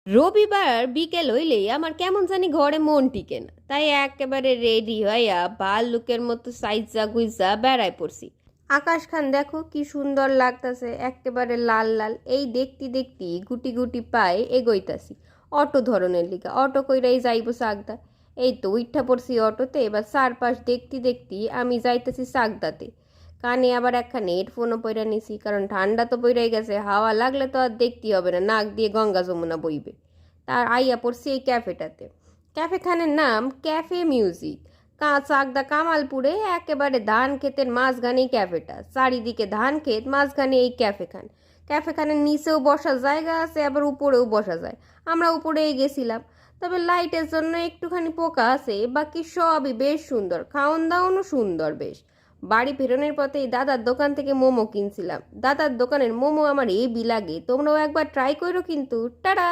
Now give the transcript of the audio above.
রবিবার বিকেল হইলেই আমার কেমন জানি ঘরে মন টিকে না, তাই একেবারে রেডি হইয়া ভাল্লুকের মতো সাইজা গুইজা বেড়ায় পড়ছি। আকাশ খান দেখো কি সুন্দর লাগতাছে, একেবারে লাল লাল। এই দেখতি দেখতি গুটি গুটি পায়ে এগোইতাছি অটো ধরনের লিগা। অটো কইরাই যাইবো চাকদা। এই তো উইঠা পড়ছি অটোতে। এবার চারপাশ দেখতি দেখতি আমি যাইতেছি চাকদাতে। কানে আবার একখানে হেডফোনও পইরা নিছি, কারণ ঠান্ডা তো পইরাই গেছে। হাওয়া লাগলে তো আর দেখতে হবে না, নাক দিয়ে গঙ্গা যমুনা বইবে। তার আইয়া পড়ছি এই ক্যাফেটাতে। ক্যাফেখানের নাম ক্যাফে মিউজিক। চাকদা কামালপুরে একেবারে ধান ক্ষেতের মাঝখানেই ক্যাফেটা। চারিদিকে ধান ক্ষেত, মাঝখানে এই ক্যাফেখান। ক্যাফেখানের নিচেও বসার জায়গা আছে, আবার উপরেও বসা যায়। আমরা উপরেই গেছিলাম। তবে লাইটের জন্য একটুখানি পোকা আছে, বাকি সবই বেশ সুন্দর। খাওন দাওনও সুন্দর বেশ। বাড়ি ফেরনের পথে এই দাদার দোকান থেকে মোমো কিনছিলাম। দাদার দোকানের মোমো আমার এই লাগে। তোমরাও একবার ট্রাই করো কিন্তু। টাটা।